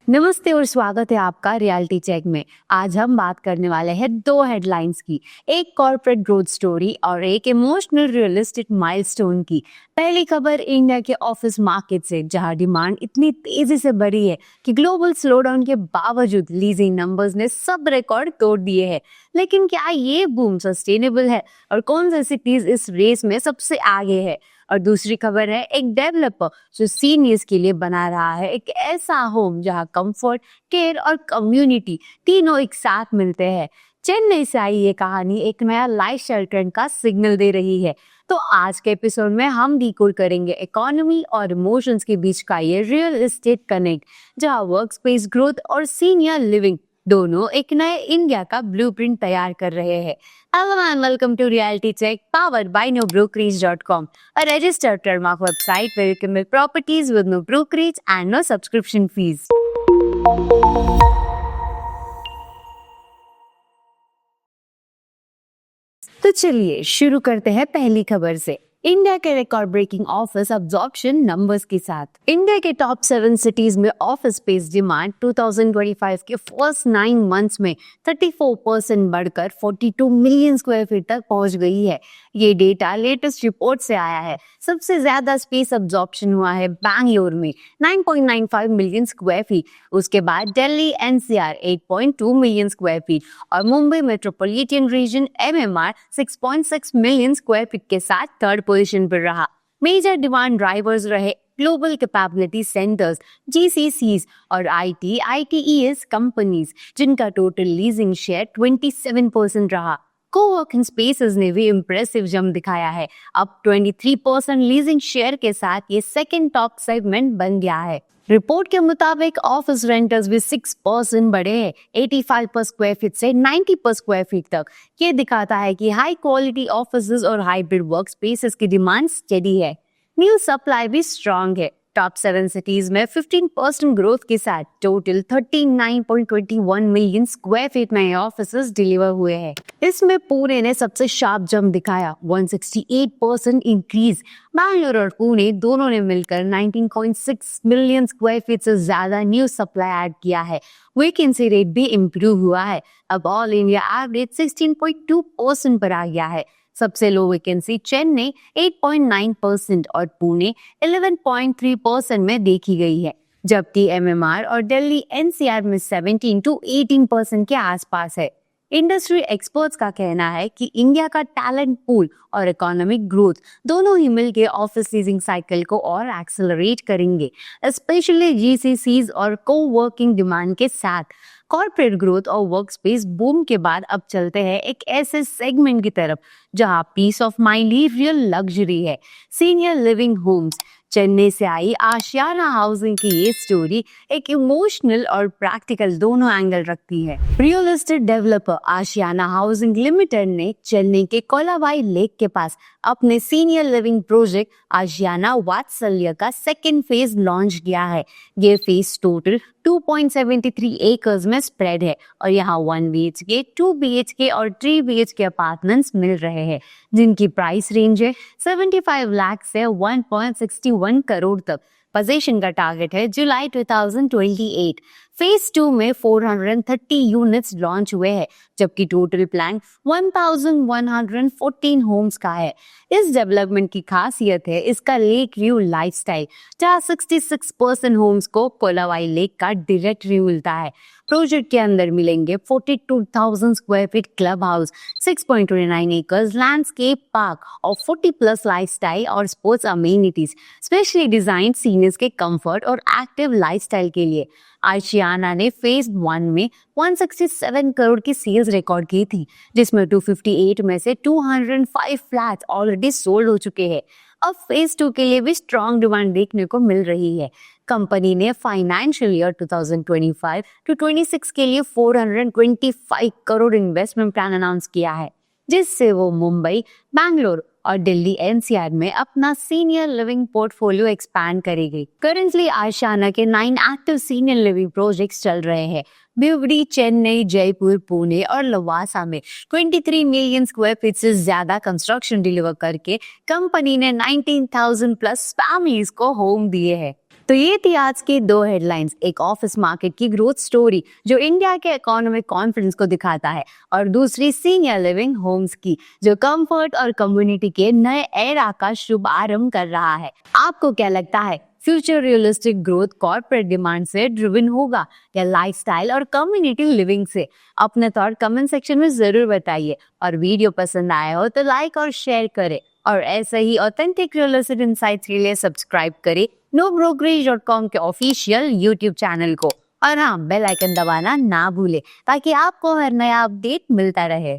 नमस्ते और स्वागत है आपका रियलिटी चेक में। आज हम बात करने वाले हैं दो हेडलाइंस की, एक कॉर्पोरेट ग्रोथ स्टोरी और एक इमोशनल रियलिस्टिक माइलस्टोन की। पहली खबर इंडिया के ऑफिस मार्केट से, जहां डिमांड इतनी तेजी से बढ़ी है कि ग्लोबल स्लोडाउन के बावजूद लीजिंग नंबर्स ने सब रिकॉर्ड तोड़ दिए हैं। लेकिन क्या ये बूम सस्टेनेबल है और कौन सी सिटीज इस रेस में सबसे आगे है? और दूसरी खबर है एक डेवलपर जो सीनियर्स के लिए बना रहा है एक ऐसा होम जहां कंफर्ट, केयर और कम्युनिटी तीनों एक साथ मिलते हैं। चेन्नई से आई ये कहानी एक नया लाइफस्टाइल ट्रेंड का सिग्नल दे रही है। तो आज के एपिसोड में हम डिकोड करेंगे इकोनॉमी और इमोशंस के बीच का ये रियल एस्टेट कनेक्ट, जहां वर्क स्पेस ग्रोथ और सीनियर लिविंग दोनों एक नए इंडिया का ब्लूप्रिंट तैयार कर रहे हैं। Hello and welcome to Reality Check, powered by NoBrokerage.com, a registered trademark website where you can build properties with no brokerage and no subscription fees. तो चलिए शुरू करते हैं पहली खबर से। इंडिया के record breaking office absorption numbers के साथ इंडिया के टॉप 7 सिटीज में ऑफिस स्पेस डिमांड 2025 के फर्स्ट 9 मंथ्स में 34% बढ़कर 42 मिलियन स्क्वायर फीट तक पहुंच गई है। ये डेटा लेटेस्ट रिपोर्ट से आया है। सबसे ज्यादा स्पेस अब्जॉर्प्शन हुआ है बैंगलोर में 9.95 मिलियन स्क्वायर फीट, उसके बाद Delhi NCR 8.2 million square feet और Mumbai metropolitan region MMR 6.6 million square feet के साथ थर्ड पोजीशन पर रहा। मेजर डिमांड ड्राइवर्स रहे ग्लोबल कैपेबिलिटी सेंटर्स जीसीसीज और आईटीईएस कंपनीज, जिनका टोटल लीजिंग शेयर 27% रहा। कोवर्किंग स्पेसेस ने भी इम्प्रेसिव जंप दिखाया है। अब 23% लीजिंग शेयर के साथ ये सेकंड टॉप सेगमेंट बन गया है। रिपोर्ट के मुताबिक ऑफिस रेंटर्स भी 6% बढ़े हैं, 85 पर स्क्वायर फीट से 90 पर स्क्वायर फीट तक। ये दिखाता है कि हाई क्वालिटी ऑफिसेज और हाइब्रिड वर्क स्पेसेस की डिमांड स्टेडी है। न्यू सप्लाई भी स्ट्रांग है। टॉप 7 सिटीज में 15% ग्रोथ के साथ टोटल 39.21 मिलियन स्क्वायर फीट में ऑफिसेज डिलीवर हुए हैं। इसमें पुणे ने सबसे शार्प जंप दिखाया, 168% इंक्रीज। बैंगलोर और पुणे दोनों ने मिलकर 19.6 मिलियन स्क्वायर फीट से ज्यादा न्यू सप्लाई ऐड किया है। वैकेंसी रेट भी इम्प्रूव हुआ है, अब ऑल इंडिया एवरेज 16.2% पर आ गया है। सबसे लो वैकेंसी चेन्नई 8.9% और पुणे 11.3% में देखी गई है, जबकि एमएमआर और दिल्ली एनसीआर में 17 to 18% के आसपास है। इंडस्ट्री एक्सपर्ट्स का कहना है कि इंडिया का टैलेंट पूल और इकोनॉमिक ग्रोथ दोनों ही मिलकर ऑफिस लीजिंग साइकिल को और एक्सेलरेट करेंगे, स्पेशली जीसीसीज और कोवर्किंग डिमांड के साथ। कॉर्पोरेट ग्रोथ और वर्क स्पेस बूम के बाद अब चलते हैं एक ऐसे सेगमेंट की तरफ जहां पीस ऑफ माइंड ही रियल लग्जरी है, सीनियर लिविंग होम्स। चेन्नई से आई आशियाना हाउसिंग की ये स्टोरी एक इमोशनल और प्रैक्टिकल दोनों एंगल रखती है। रियल एस्टेट डेवलपर आशियाना हाउसिंग लिमिटेड ने चेन्नई के कोलावाई लेक के पास अपने सीनियर लिविंग प्रोजेक्ट आशियाना वात्सल्य का सेकेंड फेज लॉन्च किया है। ये फेज टोटल 2.73 एकर्स में स्प्रेड है और यहाँ 1 BHK, 2 BHK और 3 BHK अपार्टमेंट्स मिल रहे हैं, जिनकी प्राइस रेंज है 75 लाख से 1.61 करोड़ तक। पोजीशन का टारगेट है जुलाई 2028। फेज 2 में 430 यूनिट्स लॉन्च हुए हैं, जबकि टोटल प्लान 1114 होम्स का है। इस डेवलपमेंट की खासियत है इसका लेक व्यू लाइफस्टाइल, जहां 66% होम्स को कोलावाई लेक का डायरेक्ट व्यू मिलता है। प्रोजेक्ट के अंदर मिलेंगे 42,000 square feet club house, 6.29 acres landscape park और 40+ लाइफस्टाइल और sports amenities, specially design seniors के कंफर्ट और एक्टिव लाइफस्टाइल के लिए। आशियाना ने फेज 1 में 167 करोड़ की सेल्स रिकॉर्ड की थी, जिसमें 258 में से 205 फ्लैट ऑलरेडी सोल्ड हो चुके हैं। अब फेज 2 के लिए भी स्ट्रॉन्ग डिमांड देखने को मिल रही है। कंपनी ने फाइनेंशियल ईयर 2025 to 26 के लिए 425 करोड़ इन्वेस्टमेंट प्लान अनाउंस किया है, जिससे वो मुंबई, बैंगलोर और दिल्ली एनसीआर में अपना सीनियर लिविंग पोर्टफोलियो एक्सपैंड करेगी। करंटली आशियाना के 9 एक्टिव सीनियर लिविंग प्रोजेक्ट्स चल रहे हैं। भिवड़ी, चेन्नई, जयपुर, पुणे और लवासा में 23 मिलियन स्क्वायर फीट से ज्यादा कंस्ट्रक्शन डिलीवर करके कंपनी ने 19,000+ फैमिलीज को होम दिए हैं। तो ये थी आज की 2 हेडलाइंस, एक ऑफिस मार्केट की ग्रोथ स्टोरी जो इंडिया के इकोनॉमिक कॉन्फिडेंस को दिखाता है, और दूसरी सीनियर लिविंग होम्स की जो कंफर्ट और कम्युनिटी के नए एरा का शुभारंभ कर रहा है। आपको क्या लगता है, future realistic growth corporate demand से ड्रिवन होगा या लाइफस्टाइल और कम्युनिटी लिविंग से? अपने थॉट कमेंट सेक्शन में जरूर बताइए, और वीडियो पसंद आया हो तो लाइक और शेयर करें, और ऐसे ही ऑथेंटिक रियल एस्टेट इनसाइट्स के लिए सब्सक्राइब करें nobrokerage.com के ऑफिशियल यूट्यूब चैनल को, और हाँ, बेल आइकन दबाना ना भूले ताकि आपको हर नया अपडेट मिलता रहे।